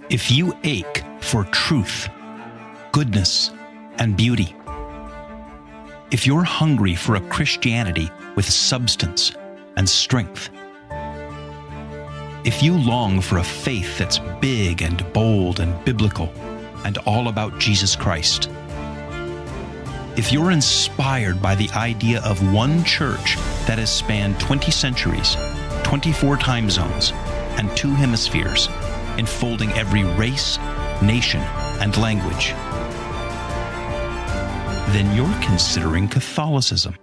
If you ache for truth, goodness, and beauty, if you're hungry for a Christianity with substance and strength, if you long for a faith that's big and bold and biblical and all about Jesus Christ, if you're inspired by the idea of one church that has spanned 20 centuries, 24 time zones, and 2 hemispheres, enfolding every race, nation, and language, then you're considering Catholicism.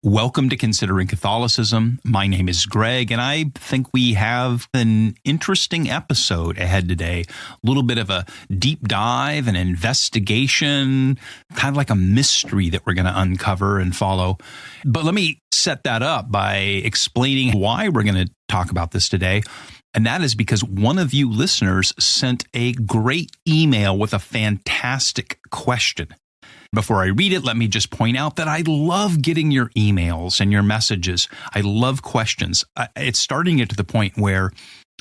Welcome to Considering Catholicism. My name is Greg, and I think we have an interesting episode ahead today. A little bit of a deep dive, an investigation, kind of like a mystery that we're going to uncover and follow. But let me set that up by explaining why we're going to talk about this today. And that is because one of you listeners sent a great email with a fantastic question. Before I read it, let me just point out that I love getting your emails and your messages. I love questions. It's starting to get to the point where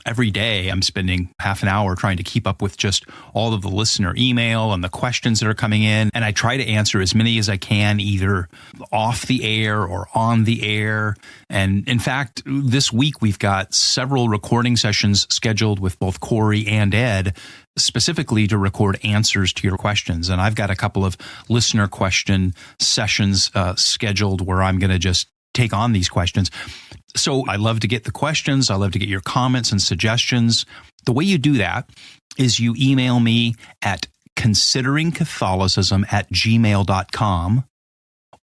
every day I'm spending half an hour trying to keep up with just all of the listener email and the questions that are coming in. And I try to answer as many as I can, either off the air or on the air. And in fact, this week we've got several recording sessions scheduled with both Corey and Ed, specifically to record answers to your questions. And I've got a couple of listener question sessions scheduled where I'm going to just take on these questions. So I love to get the questions. I love to get your comments and suggestions. The way you do that is you email me at consideringcatholicism@gmail.com,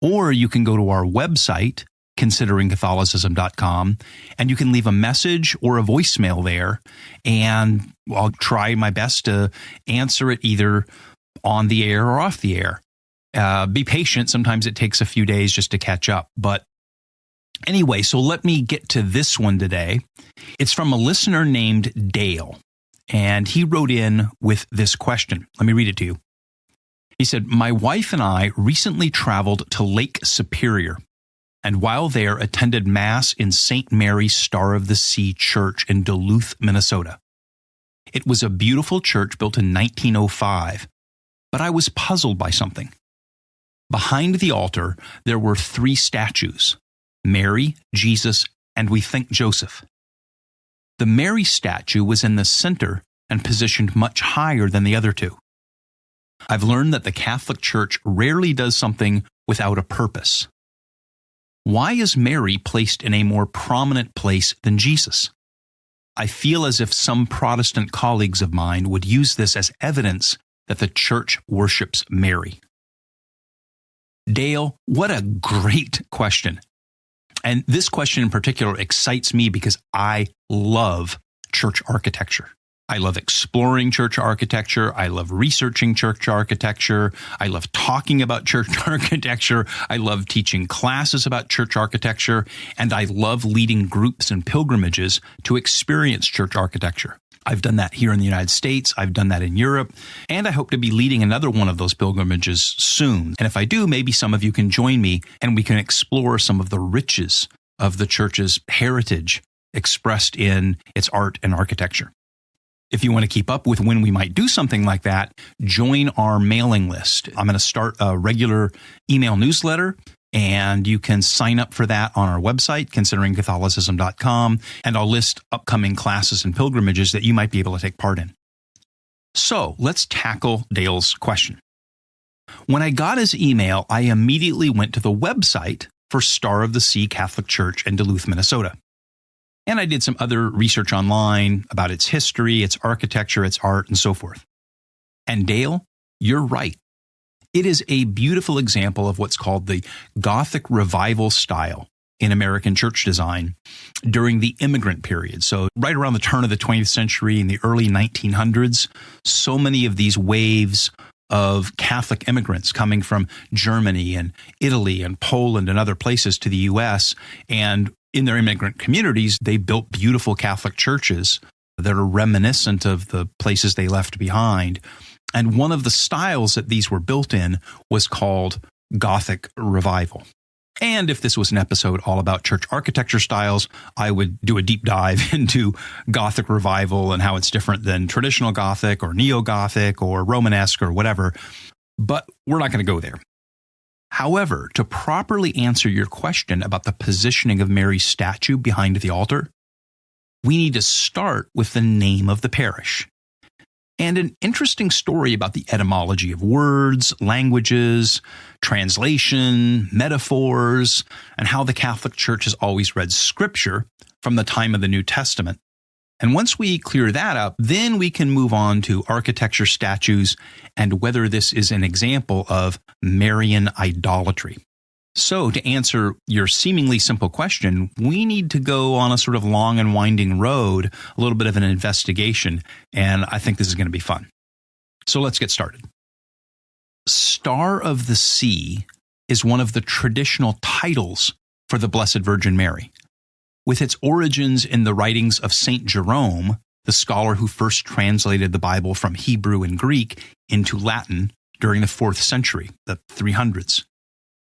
or you can go to our website, consideringcatholicism.com, and you can leave a message or a voicemail there, and I'll try my best to answer it either on the air or off the air. Be patient. Sometimes it takes a few days just to catch up, but anyway, so let me get to this one today. It's from a listener named Dale, and he wrote in with this question. Let me read it to you. He said, "My wife and I recently traveled to Lake Superior, and while there attended Mass in St. Mary's Star of the Sea Church in Duluth, Minnesota. It was a beautiful church built in 1905, but I was puzzled by something. Behind the altar, there were 3 statues, Mary, Jesus, and we think Joseph. The Mary statue was in the center and positioned much higher than the other 2. I've learned that the Catholic Church rarely does something without a purpose. Why is Mary placed in a more prominent place than Jesus? I feel as if some Protestant colleagues of mine would use this as evidence that the Church worships Mary." Dale, what a great question. And this question in particular excites me because I love church architecture. I love exploring church architecture. I love researching church architecture. I love talking about church architecture. I love teaching classes about church architecture. And I love leading groups and pilgrimages to experience church architecture. I've done that here in the United States. I've done that in Europe. And I hope to be leading another one of those pilgrimages soon. And if I do, maybe some of you can join me and we can explore some of the riches of the church's heritage expressed in its art and architecture. If you want to keep up with when we might do something like that, join our mailing list. I'm going to start a regular email newsletter, and you can sign up for that on our website, consideringcatholicism.com, and I'll list upcoming classes and pilgrimages that you might be able to take part in. So let's tackle Dale's question. When I got his email, I immediately went to the website for Star of the Sea Catholic Church in Duluth, Minnesota. And I did some other research online about its history, its architecture, its art, and so forth. And Dale, you're right. It is a beautiful example of what's called the Gothic revival style in American church design during the immigrant period. So right around the turn of the 20th century, in the early 1900s, so many of these waves of Catholic immigrants coming from Germany and Italy and Poland and other places to the U.S., and in their immigrant communities, they built beautiful Catholic churches that are reminiscent of the places they left behind. And one of the styles that these were built in was called Gothic revival. And if this was an episode all about church architecture styles, I would do a deep dive into Gothic revival and how it's different than traditional Gothic or Neo-Gothic or Romanesque or whatever. But we're not going to go there. However, to properly answer your question about the positioning of Mary's statue behind the altar, we need to start with the name of the parish. And an interesting story about the etymology of words, languages, translation, metaphors, and how the Catholic Church has always read Scripture from the time of the New Testament. And once we clear that up, then we can move on to architecture, statues, and whether this is an example of Marian idolatry. So to answer your seemingly simple question, we need to go on a sort of long and winding road, a little bit of an investigation, and I think this is going to be fun. So let's get started. Star of the Sea is one of the traditional titles for the Blessed Virgin Mary. With its origins in the writings of St. Jerome, the scholar who first translated the Bible from Hebrew and Greek into Latin during the 4th century, the 300s.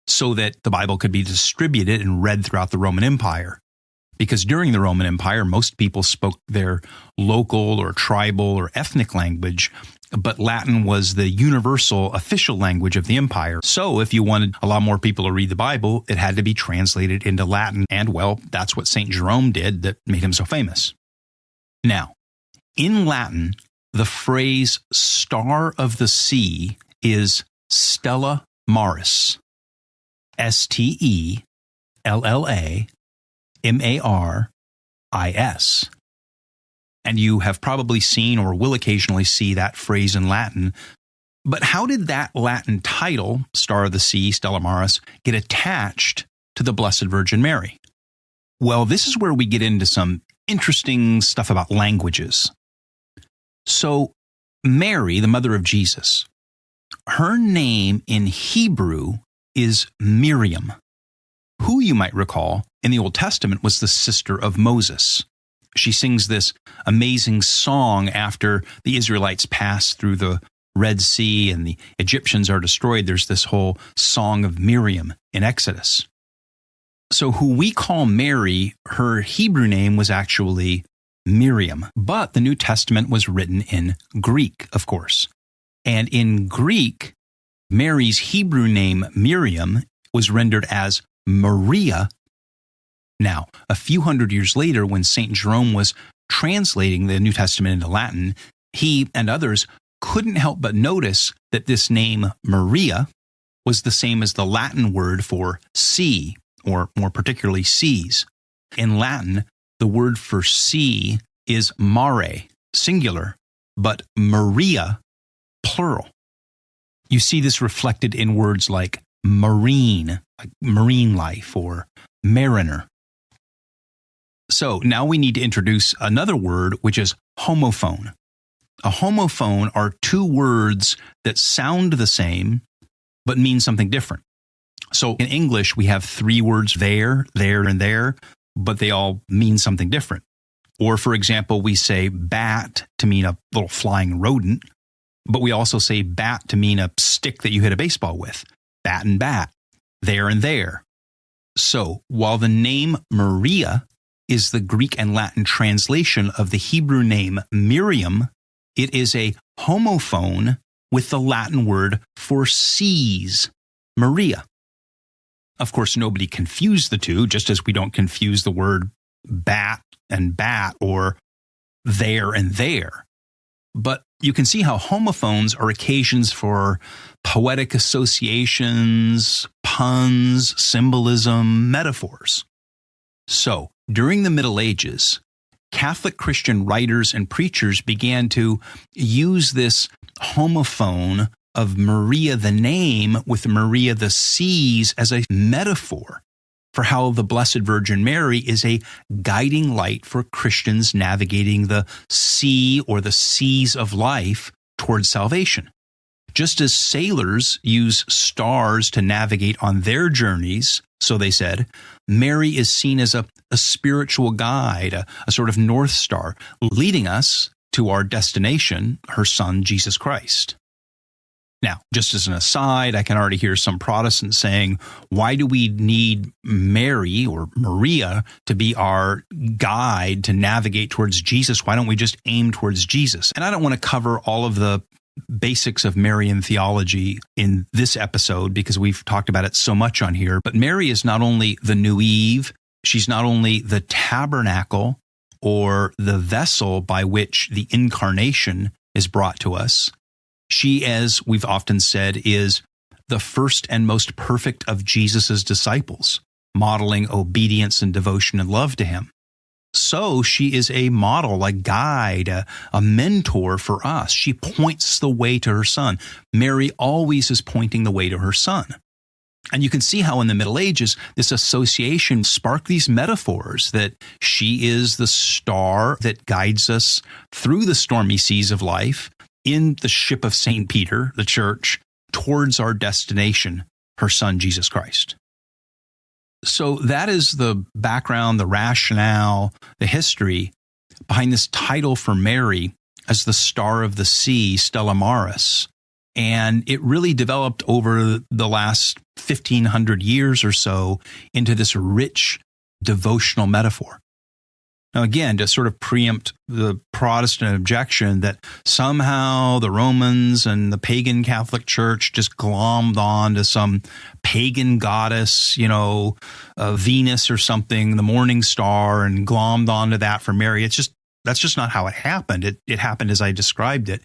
So that the Bible could be distributed and read throughout the Roman Empire. Because during the Roman Empire, most people spoke their local or tribal or ethnic language, but Latin was the universal official language of the empire. So if you wanted a lot more people to read the Bible, it had to be translated into Latin. And well, that's what St. Jerome did that made him so famous. Now, in Latin, the phrase Star of the Sea is Stella Maris. Stella-Maris. And you have probably seen or will occasionally see that phrase in Latin. But how did that Latin title, Star of the Sea, Stella Maris, get attached to the Blessed Virgin Mary? Well, this is where we get into some interesting stuff about languages. So, Mary, the mother of Jesus, her name in Hebrew is Miriam, who you might recall in the Old Testament was the sister of Moses. She sings this amazing song after the Israelites pass through the Red Sea and the Egyptians are destroyed. There's this whole song of Miriam in Exodus. So who we call Mary, her Hebrew name was actually Miriam, but the New Testament was written in Greek, of course. And in Greek, Mary's Hebrew name, Miriam, was rendered as Maria. Now, a few hundred years later, when St. Jerome was translating the New Testament into Latin, he and others couldn't help but notice that this name, Maria, was the same as the Latin word for sea, or more particularly seas. In Latin, the word for sea is mare, singular, but Maria, plural. You see this reflected in words like marine, like marine life, or mariner. So now we need to introduce another word, which is homophone. A homophone are two words that sound the same, but mean something different. So in English, we have three words there, and there, but they all mean something different. Or for example, we say bat to mean a little flying rodent, but we also say bat to mean a stick that you hit a baseball with. Bat and bat, there and there. So while the name Maria is the Greek and Latin translation of the Hebrew name Miriam, it is a homophone with the Latin word for seas, Maria. Of course, nobody confused the two, just as we don't confuse the word bat and bat or there and there. But you can see how homophones are occasions for poetic associations, puns, symbolism, metaphors. So, during the Middle Ages, Catholic Christian writers and preachers began to use this homophone of Maria the name with Maria the seas as a metaphor for how the Blessed Virgin Mary is a guiding light for Christians navigating the sea or the seas of life towards salvation. Just as sailors use stars to navigate on their journeys, so they said, Mary is seen as a spiritual guide, a sort of North Star, leading us to our destination, her Son, Jesus Christ. Now, just as an aside, I can already hear some Protestants saying, why do we need Mary or Maria to be our guide to navigate towards Jesus? Why don't we just aim towards Jesus? And I don't want to cover all of the basics of Marian theology in this episode because we've talked about it so much on here. But Mary is not only the new Eve, she's not only the tabernacle or the vessel by which the incarnation is brought to us. She, as we've often said, is the first and most perfect of Jesus's disciples, modeling obedience and devotion and love to him. So she is a model, a guide, a mentor for us. She points the way to her son. Mary always is pointing the way to her son. And you can see how in the Middle Ages, this association sparked these metaphors that she is the star that guides us through the stormy seas of life in the ship of St. Peter, the church, towards our destination, her son, Jesus Christ. So that is the background, the rationale, the history behind this title for Mary as the Star of the Sea, Stella Maris. And it really developed over the last 1,500 years or so into this rich devotional metaphor. Now, again, to sort of preempt the Protestant objection that somehow the Romans and the pagan Catholic Church just glommed on to some pagan goddess, Venus or something, the morning star, and glommed onto that for Mary. That's just not how it happened. It happened as I described it.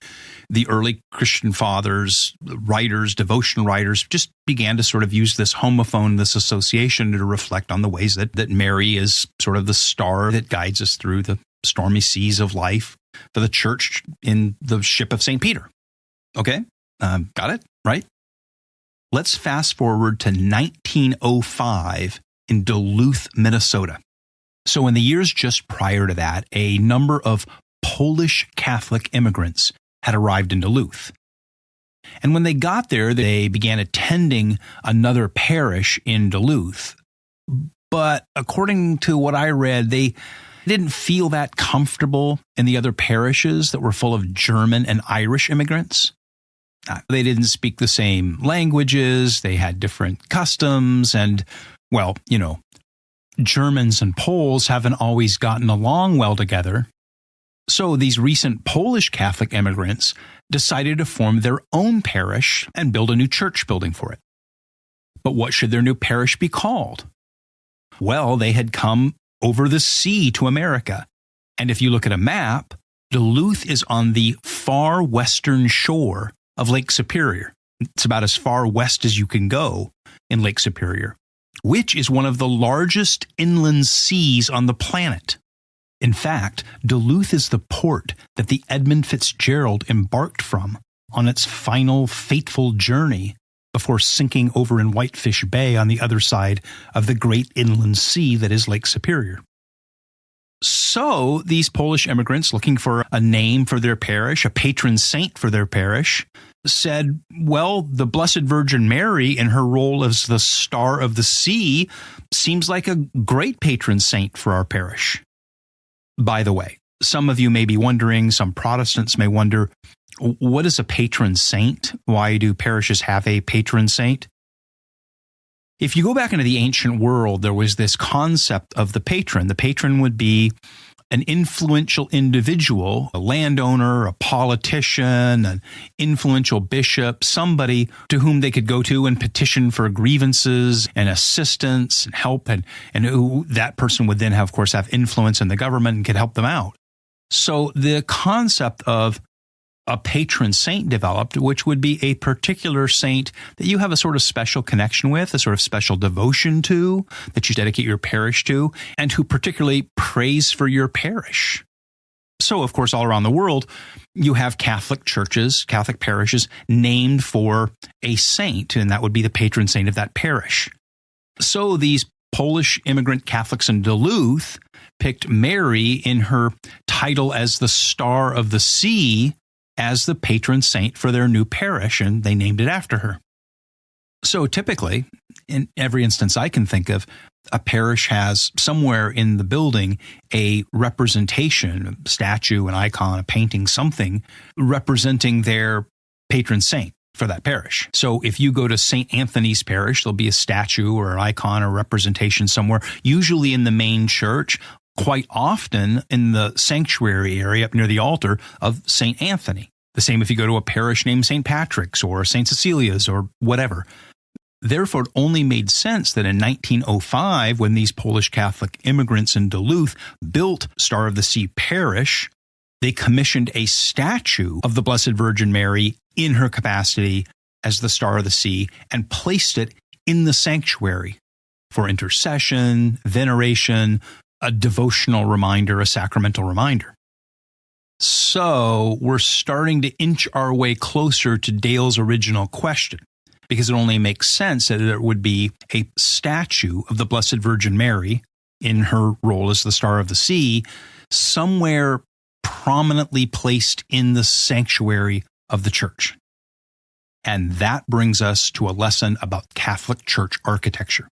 The early Christian fathers, writers, devotional writers, just began to sort of use this homophone, this association to reflect on the ways that Mary is sort of the star that guides us through the stormy seas of life for the church in the ship of St. Peter. Okay? Got it? Right? Let's fast forward to 1905 in Duluth, Minnesota. So in the years just prior to that, a number of Polish Catholic immigrants had arrived in Duluth. And when they got there, they began attending another parish in Duluth. But according to what I read, they didn't feel that comfortable in the other parishes that were full of German and Irish immigrants. They didn't speak the same languages, they had different customs, and, Germans and Poles haven't always gotten along well together. So these recent Polish Catholic immigrants decided to form their own parish and build a new church building for it. But what should their new parish be called? Well, they had come over the sea to America. And if you look at a map, Duluth is on the far western shore of Lake Superior. It's about as far west as you can go in Lake Superior, which is one of the largest inland seas on the planet. In fact, Duluth is the port that the Edmund Fitzgerald embarked from on its final fateful journey before sinking over in Whitefish Bay on the other side of the great inland sea that is Lake Superior. So these Polish immigrants, looking for a name for their parish, a patron saint for their parish, said, well, the Blessed Virgin Mary in her role as the Star of the Sea seems like a great patron saint for our parish. By the way, some of you may be wondering, some Protestants may wonder, what is a patron saint? Why do parishes have a patron saint? If you go back into the ancient world, there was this concept of the patron. The patron would be an influential individual, a landowner, a politician, an influential bishop, somebody to whom they could go to and petition for grievances and assistance and help, and who that person would then, of course, have influence in the government and could help them out. So the concept of a patron saint developed, which would be a particular saint that you have a sort of special connection with, a sort of special devotion to, that you dedicate your parish to, and who particularly prays for your parish. So, of course, all around the world, you have Catholic churches, Catholic parishes named for a saint, and that would be the patron saint of that parish. So these Polish immigrant Catholics in Duluth picked Mary in her title as the Star of the Sea as the patron saint for their new parish, and they named it after her. So typically, in every instance I can think of, a parish has somewhere in the building a representation, a statue, an icon, a painting, something representing their patron saint. for that parish. So if you go to St. Anthony's Parish, there'll be a statue or an icon or representation somewhere, usually in the main church, quite often in the sanctuary area up near the altar of St. Anthony. The same if you go to a parish named St. Patrick's or St. Cecilia's or whatever. Therefore, it only made sense that in 1905, when these Polish Catholic immigrants in Duluth built Star of the Sea Parish, they commissioned a statue of the Blessed Virgin Mary in her capacity as the Star of the Sea and placed it in the sanctuary for intercession, veneration, a devotional reminder, a sacramental reminder. So we're starting to inch our way closer to Dale's original question, because it only makes sense that there would be a statue of the Blessed Virgin Mary in her role as the Star of the Sea somewhere prominently placed in the sanctuary of the church. And that brings us to a lesson about Catholic church architecture.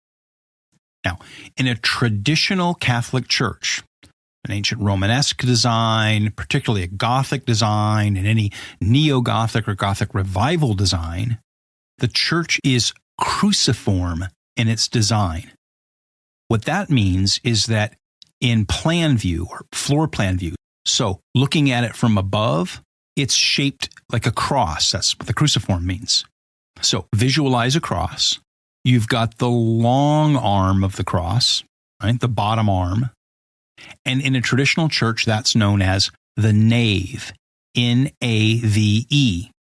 Now, in a traditional Catholic church, an ancient Romanesque design, particularly a Gothic design, and any neo-Gothic or Gothic revival design, the church is cruciform in its design. What that means is that in plan view or floor plan view, so looking at it from above, it's shaped like a cross. That's what the cruciform means. So visualize a cross. You've got the long arm of the cross, right? The bottom arm. And in a traditional church, that's known as the nave, N-A-V-E,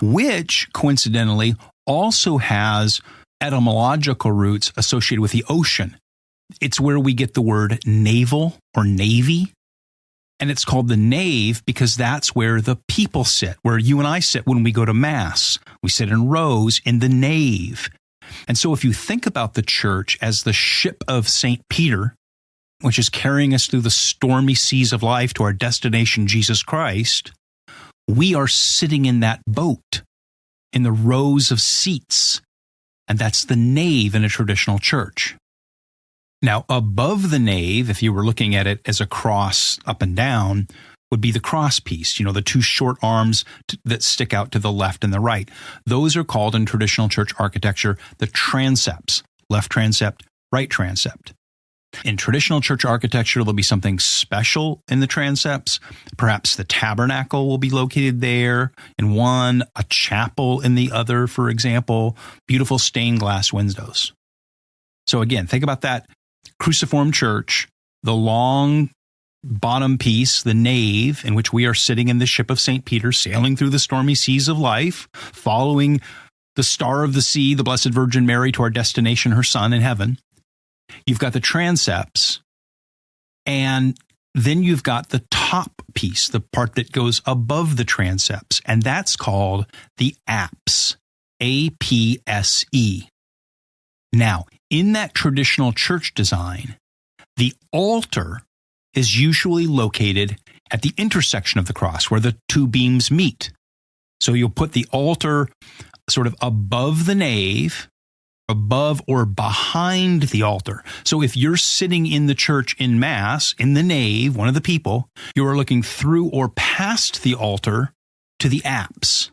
which coincidentally also has etymological roots associated with the ocean. It's where we get the word naval or navy. And it's called the nave because that's where the people sit, where you and I sit when we go to Mass. We sit in rows in the nave. And so if you think about the church as the ship of St. Peter, which is carrying us through the stormy seas of life to our destination, Jesus Christ, we are sitting in that boat in the rows of seats. And that's the nave in a traditional church. Now, above the nave, if you were looking at it as a cross up and down, would be the cross piece, the two short arms that stick out to the left and the right. Those are called in traditional church architecture the transepts, left transept, right transept. In traditional church architecture, there'll be something special in the transepts. Perhaps the tabernacle will be located there in one, a chapel in the other, for example, beautiful stained glass windows. So again, think about that cruciform church, the long bottom piece, the nave, in which we are sitting in the ship of St. Peter, sailing through the stormy seas of life, following the Star of the Sea, the Blessed Virgin Mary, to our destination, her Son in heaven. You've got the transepts, and then you've got the top piece, the part that goes above the transepts, and that's called the apse, A-P-S-E. Now, in that traditional church design, the altar is usually located at the intersection of the cross, where the two beams meet. So you'll put the altar sort of above the nave, above or behind the altar. So if you're sitting in the church in Mass, in the nave, one of the people, you are looking through or past the altar to the apse.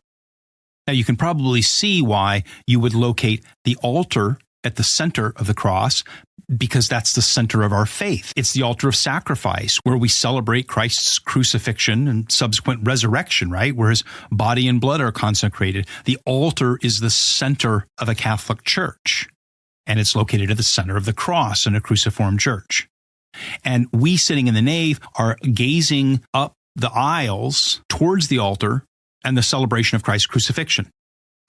Now you can probably see why you would locate the altar at the center of the cross, because that's the center of our faith. It's the altar of sacrifice, where we celebrate Christ's crucifixion and subsequent resurrection, right? Where his body and blood are consecrated. The altar is the center of a Catholic church, and it's located at the center of the cross in a cruciform church. And we sitting in the nave are gazing up the aisles towards the altar and the celebration of Christ's crucifixion,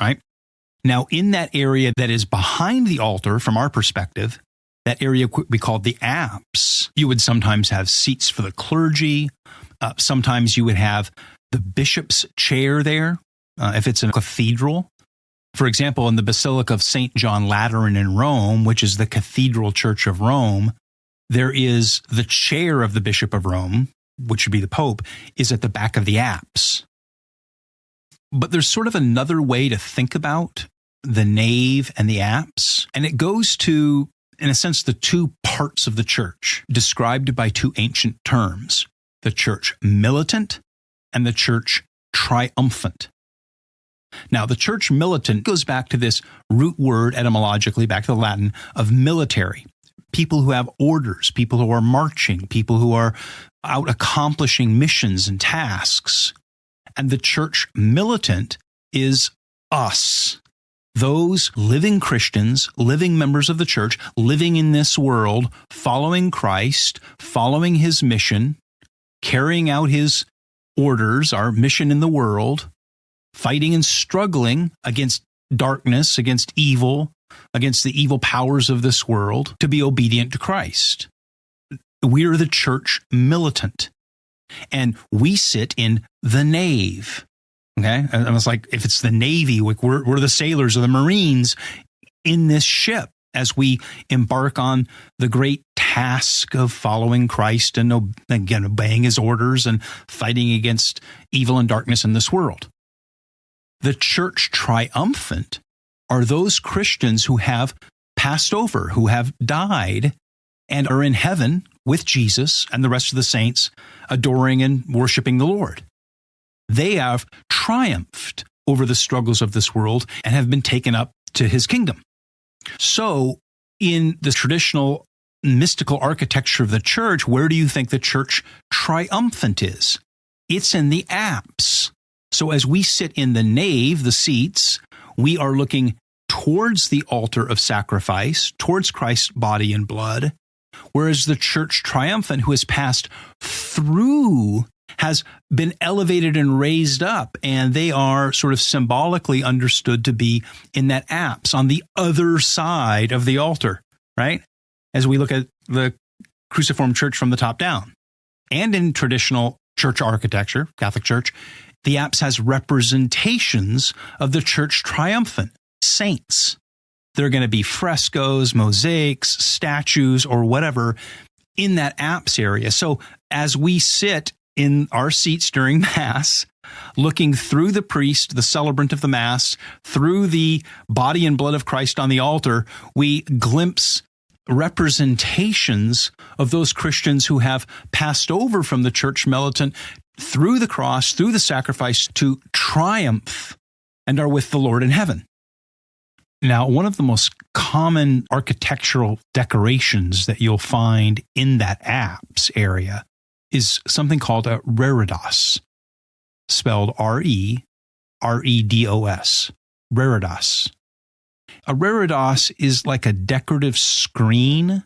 right? Now, in that area that is behind the altar, from our perspective, that area we call the apse, you would sometimes have seats for the clergy. Sometimes you would have the bishop's chair there, if it's in a cathedral. For example, in the Basilica of St. John Lateran in Rome, which is the cathedral church of Rome, there is the chair of the Bishop of Rome, which would be the Pope, is at the back of the apse. But there's sort of another way to think about the nave and the apse, and it goes to, in a sense, the two parts of the church, described by two ancient terms, the church militant and the church triumphant. Now, the church militant goes back to this root word etymologically, back to the Latin, of military. People who have orders, people who are marching, people who are out accomplishing missions and tasks. And the church militant is us, those living Christians, living members of the church, living in this world, following Christ, following his mission, carrying out his orders, our mission in the world, fighting and struggling against darkness, against evil, against the evil powers of this world, to be obedient to Christ. We're the church militant, and we sit in the nave. Okay, and it's like, if it's the Navy, we're the sailors or the Marines in this ship as we embark on the great task of following Christ and, again, obeying his orders and fighting against evil and darkness in this world. The church triumphant are those Christians who have passed over, who have died and are in heaven with Jesus and the rest of the saints, adoring and worshiping the Lord. They have triumphed over the struggles of this world and have been taken up to his kingdom. So in the traditional mystical architecture of the church, where do you think the church triumphant is? It's in the apse. So as we sit in the nave, the seats, we are looking towards the altar of sacrifice, towards Christ's body and blood, whereas the church triumphant, who has passed through, has been elevated and raised up, and they are sort of symbolically understood to be in that apse on the other side of the altar, right? As we look at the cruciform church from the top down. And in traditional church architecture, Catholic Church, the apse has representations of the church triumphant, saints. There are going to be frescoes, mosaics, statues, or whatever in that apse area. So as we sit in our seats during Mass, looking through the priest, the celebrant of the Mass, through the body and blood of Christ on the altar, we glimpse representations of those Christians who have passed over from the church militant through the cross, through the sacrifice, to triumph and are with the Lord in heaven. Now, one of the most common architectural decorations that you'll find in that apse area is something called a reredos, spelled R-E-R-E-D-O-S, reredos. A reredos is like a decorative screen,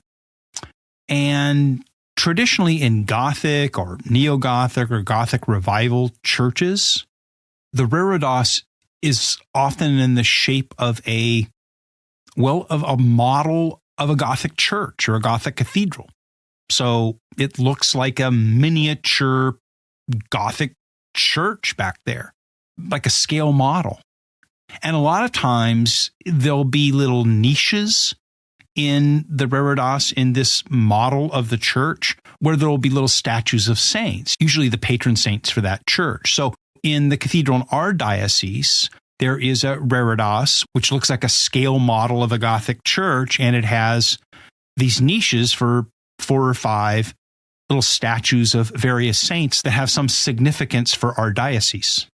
and traditionally in Gothic or Neo-Gothic or Gothic revival churches, the reredos is often in the shape of a model of a Gothic church or a Gothic cathedral. So it looks like a miniature Gothic church back there, like a scale model. And a lot of times there'll be little niches in the reredos, in this model of the church, where there'll be little statues of saints, usually the patron saints for that church. So in the cathedral in our diocese, there is a reredos, which looks like a scale model of a Gothic church, and it has these niches for 4 or 5 little statues of various saints that have some significance for our diocese.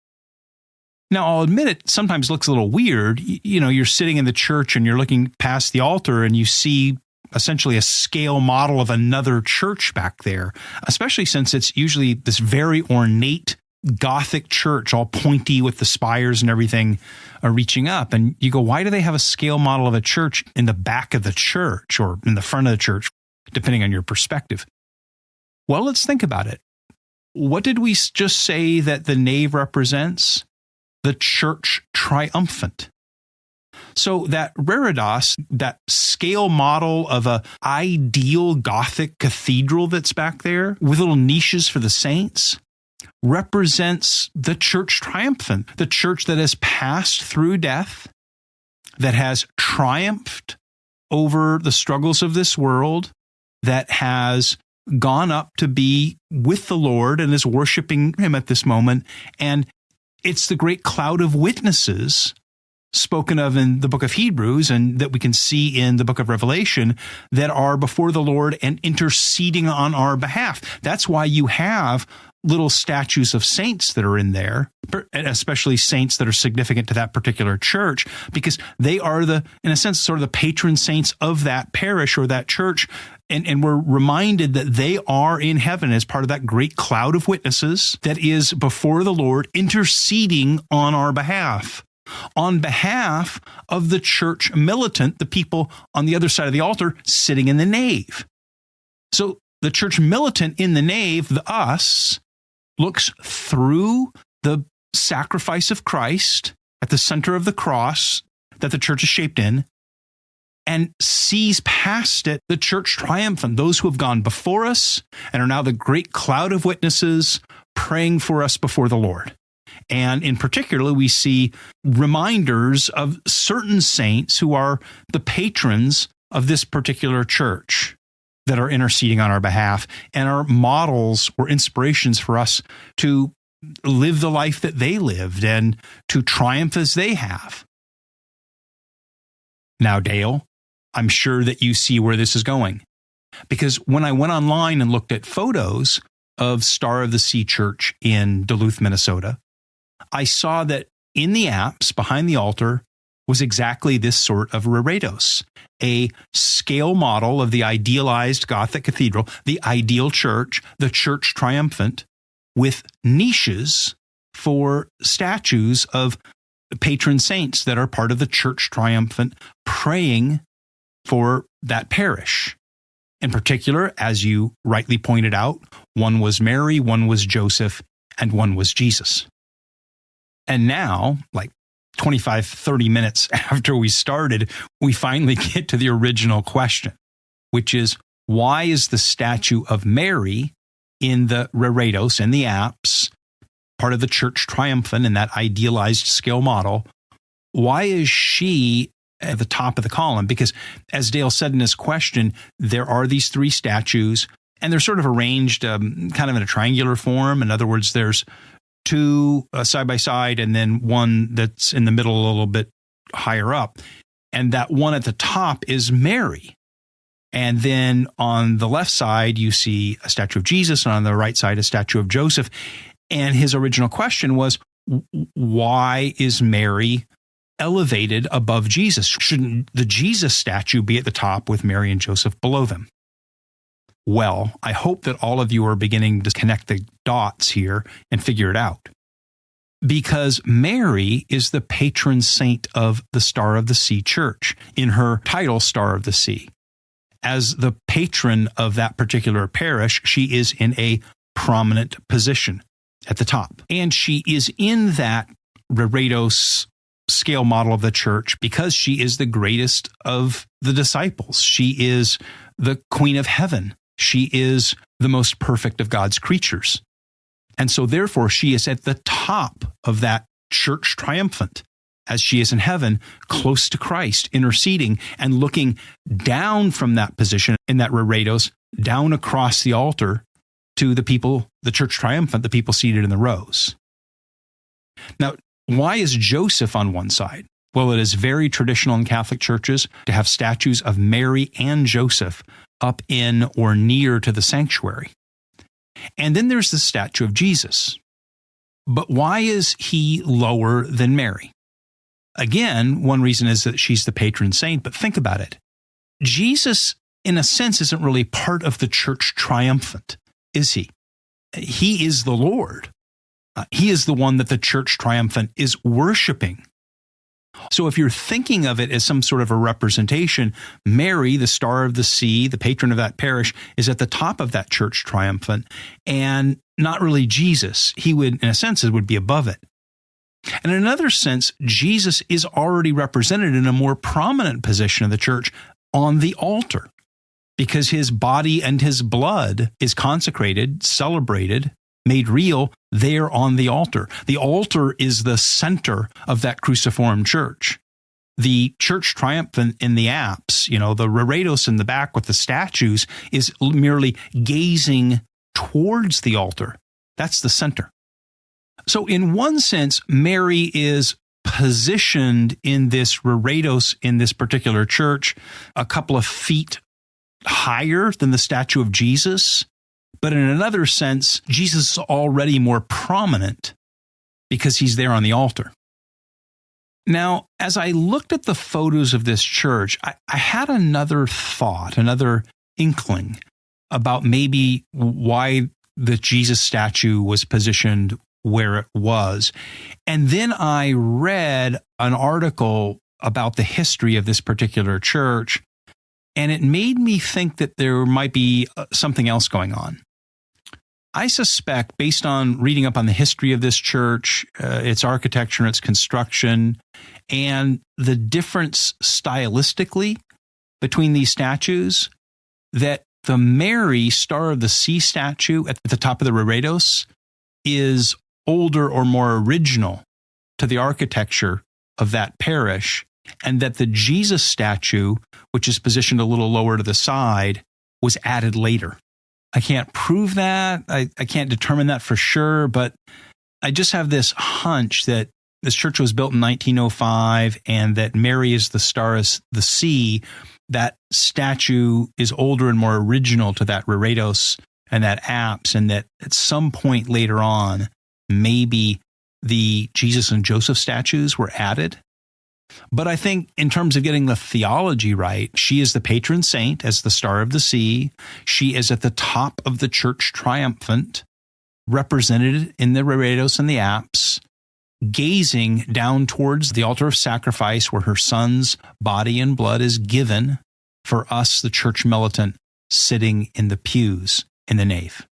Now, I'll admit it sometimes looks a little weird. You know, you're sitting in the church and you're looking past the altar and you see essentially a scale model of another church back there, especially since it's usually this very ornate Gothic church, all pointy with the spires and everything reaching up. And you go, why do they have a scale model of a church in the back of the church or in the front of the church, depending on your perspective? Well, let's think about it. What did we just say that the nave represents? The church triumphant. So that reredos, that scale model of a ideal Gothic cathedral that's back there with little niches for the saints, represents the church triumphant, the church that has passed through death, that has triumphed over the struggles of this world, that has gone up to be with the Lord and is worshiping him at this moment. And it's the great cloud of witnesses spoken of in the book of Hebrews and that we can see in the book of Revelation that are before the Lord and interceding on our behalf. That's why you have little statues of saints that are in there, especially saints that are significant to that particular church, because they are in a sense, sort of the patron saints of that parish or that church. And we're reminded that they are in heaven as part of that great cloud of witnesses that is before the Lord interceding on our behalf of the church militant, the people on the other side of the altar sitting in the nave. So the church militant in the nave, the us, looks through the sacrifice of Christ at the center of the cross that the church is shaped in, and sees past it the church triumphant, those who have gone before us and are now the great cloud of witnesses praying for us before the Lord. And in particular, we see reminders of certain saints who are the patrons of this particular church that are interceding on our behalf and are models or inspirations for us to live the life that they lived and to triumph as they have. Now, Dale, I'm sure that you see where this is going, because when I went online and looked at photos of Star of the Sea Church in Duluth, Minnesota, I saw that in the apse behind the altar was exactly this sort of reredos, a scale model of the idealized Gothic cathedral, the ideal church, the church triumphant, with niches for statues of patron saints that are part of the church triumphant praying for that parish. In particular, as you rightly pointed out, one was Mary, one was Joseph, and one was Jesus. And now, like 25, 30 minutes after we started, we finally get to the original question, which is, why is the statue of Mary in the reredos, in the apse, part of the church triumphant in that idealized scale model, why is she at the top of the column? Because as Dale said in his question, there are these three statues, and they're sort of arranged kind of in a triangular form. In other words, there's two side by side, and then one that's in the middle a little bit higher up. And that one at the top is Mary. And then on the left side, you see a statue of Jesus, and on the right side, a statue of Joseph. And his original question was, why is Mary elevated above Jesus? Shouldn't the Jesus statue be at the top with Mary and Joseph below them? Well, I hope that all of you are beginning to connect the dots here and figure it out. Because Mary is the patron saint of the Star of the Sea Church in her title, Star of the Sea. As the patron of that particular parish, she is in a prominent position at the top. And she is in that reredos scale model of the church because she is the greatest of the disciples. She is the Queen of Heaven. She is the most perfect of God's creatures. And so therefore, she is at the top of that church triumphant, as she is in heaven, close to Christ, interceding and looking down from that position in that reredos, down across the altar to the people, the church triumphant, the people seated in the rows. Now, why is Joseph on one side? Well, it is very traditional in Catholic churches to have statues of Mary and Joseph up in or near to the sanctuary. And then there's the statue of Jesus. But why is he lower than Mary? Again, one reason is that she's the patron saint, but think about it. Jesus, in a sense, isn't really part of the church triumphant, is he? He is the Lord. He is the one that the church triumphant is worshiping. So if you're thinking of it as some sort of a representation, Mary, the Star of the Sea, the patron of that parish, is at the top of that church triumphant, and not really Jesus. He would, in a sense, it would be above it. And in another sense, Jesus is already represented in a more prominent position of the church on the altar, because his body and his blood is consecrated, celebrated, made real there on the altar. The altar is the center of that cruciform church. The church triumphant in the apse, the reredos in the back with the statues, is merely gazing towards the altar. That's the center. So in one sense, Mary is positioned in this reredos in this particular church a couple of feet higher than the statue of Jesus, But in another sense, Jesus is already more prominent because he's there on the altar. Now, as I looked at the photos of this church, I had another thought, another inkling about maybe why the Jesus statue was positioned where it was. And then I read an article about the history of this particular church, and it made me think that there might be something else going on. I suspect, based on reading up on the history of this church, its architecture and its construction, and the difference stylistically between these statues, that the Mary Star of the Sea statue at the top of the reredos is older or more original to the architecture of that parish, and that the Jesus statue, which is positioned a little lower to the side, was added later. I can't prove that. I can't determine that for sure, but I just have this hunch that this church was built in 1905 and that Mary is the Star of the Sea. That statue is older and more original to that reredos and that apse, and that at some point later on, maybe the Jesus and Joseph statues were added. But I think in terms of getting the theology right, she is the patron saint as the Star of the Sea. She is at the top of the church triumphant, represented in the reredos and the apse, gazing down towards the altar of sacrifice where her son's body and blood is given for us, the church militant, sitting in the pews in the nave.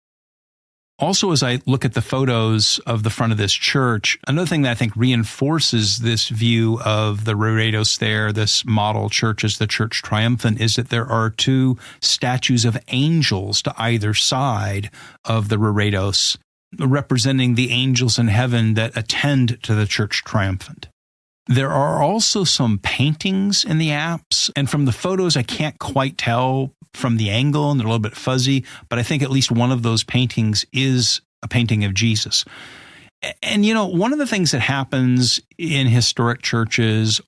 Also, as I look at the photos of the front of this church, another thing that I think reinforces this view of the reredos there, this model church as the church triumphant, is that there are two statues of angels to either side of the reredos, representing the angels in heaven that attend to the church triumphant. There are also some paintings in the apse, and from the photos, I can't quite tell from the angle, and they're a little bit fuzzy, but I think at least one of those paintings is a painting of Jesus. And, one of the things that happens in historic churches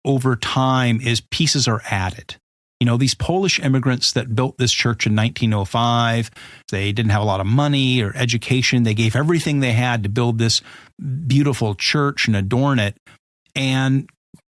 over time is pieces are added. These Polish immigrants that built this church in 1905, they didn't have a lot of money or education. They gave everything they had to build this beautiful church and adorn it. And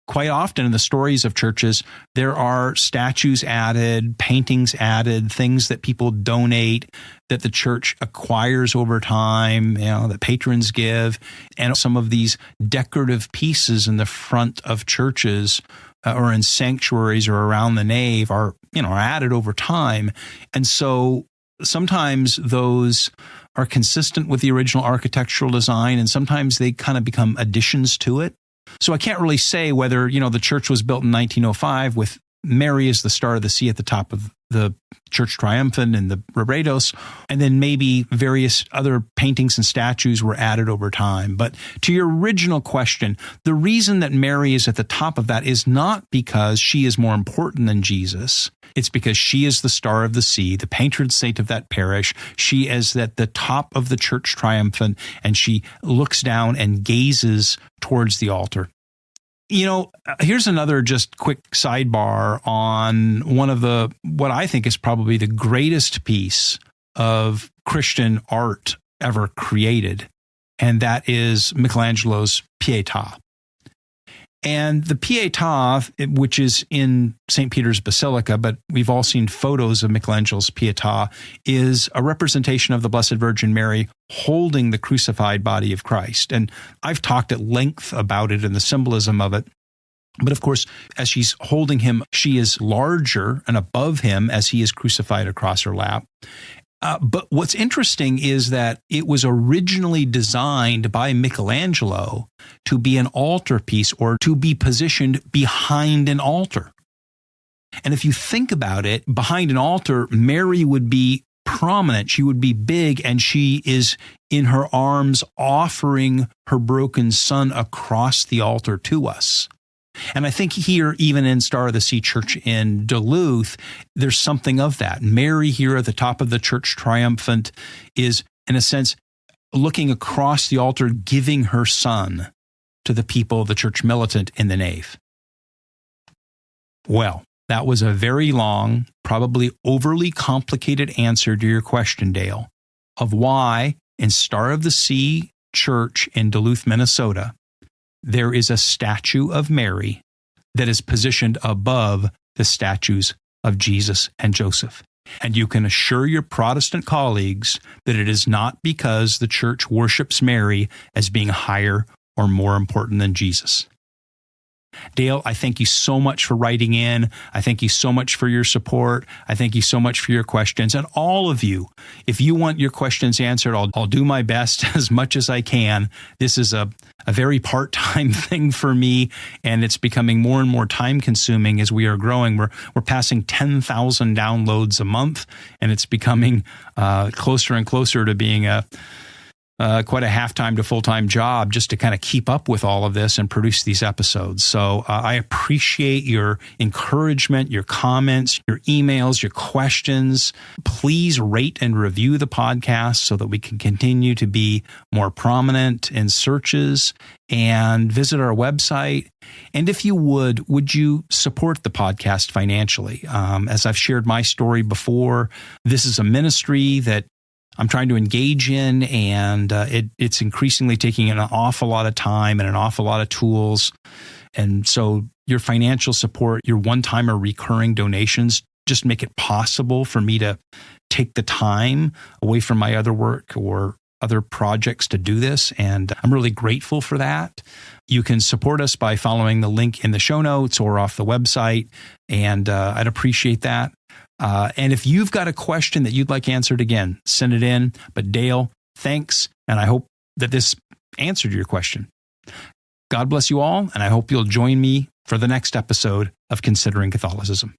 quite often in the stories of churches, there are statues added, paintings added, things that people donate, that the church acquires over time, that patrons give. And some of these decorative pieces in the front of churches or in sanctuaries or around the nave are added over time. And so sometimes those are consistent with the original architectural design, and sometimes they kind of become additions to it. So I can't really say whether, the church was built in 1905 with Mary as the Star of the Sea at the top of the church triumphant and the reredos, and then maybe various other paintings and statues were added over time. But to your original question, the reason that Mary is at the top of that is not because she is more important than Jesus. It's because she is the Star of the Sea, the patron saint of that parish. She is at the top of the church triumphant, and she looks down and gazes towards the altar. Here's another just quick sidebar on one of what I think is probably the greatest piece of Christian art ever created, and that is Michelangelo's Pietà. And the Pietà, which is in St. Peter's Basilica, but we've all seen photos of Michelangelo's Pietà, is a representation of the Blessed Virgin Mary holding the crucified body of Christ. And I've talked at length about it and the symbolism of it. But of course, as she's holding him, she is larger and above him as he is crucified across her lap. But what's interesting is that it was originally designed by Michelangelo to be an altarpiece or to be positioned behind an altar. And if you think about it, behind an altar, Mary would be prominent. She would be big, and she is in her arms offering her broken son across the altar to us. And I think here, even in Star of the Sea Church in Duluth, there's something of that. Mary here at the top of the church triumphant is, in a sense, looking across the altar, giving her son to the people of the church militant in the nave. Well, That was a very long, probably overly complicated answer to your question, Dale, of why in Star of the Sea Church in Duluth, Minnesota, there is a statue of Mary that is positioned above the statues of Jesus and Joseph. And you can assure your Protestant colleagues that it is not because the church worships Mary as being higher or more important than Jesus. Dale, I thank you so much for writing in. I thank you so much for your support. I thank you so much for your questions. And all of you, if you want your questions answered, I'll do my best as much as I can. This is a very part-time thing for me, and it's becoming more and more time-consuming as we are growing. We're passing 10,000 downloads a month, and it's becoming closer and closer to being quite a half-time to full-time job just to kind of keep up with all of this and produce these episodes. So I appreciate your encouragement, your comments, your emails, your questions. Please rate and review the podcast so that we can continue to be more prominent in searches, and visit our website. And if you would you support the podcast financially? As I've shared my story before, this is a ministry that I'm trying to engage in, and it's increasingly taking an awful lot of time and an awful lot of tools. And so your financial support, your one-time or recurring donations just make it possible for me to take the time away from my other work or other projects to do this. And I'm really grateful for that. You can support us by following the link in the show notes or off the website, and I'd appreciate that. And if you've got a question that you'd like answered, again, send it in. But Dale, thanks, and I hope that this answered your question. God bless you all, and I hope you'll join me for the next episode of Considering Catholicism.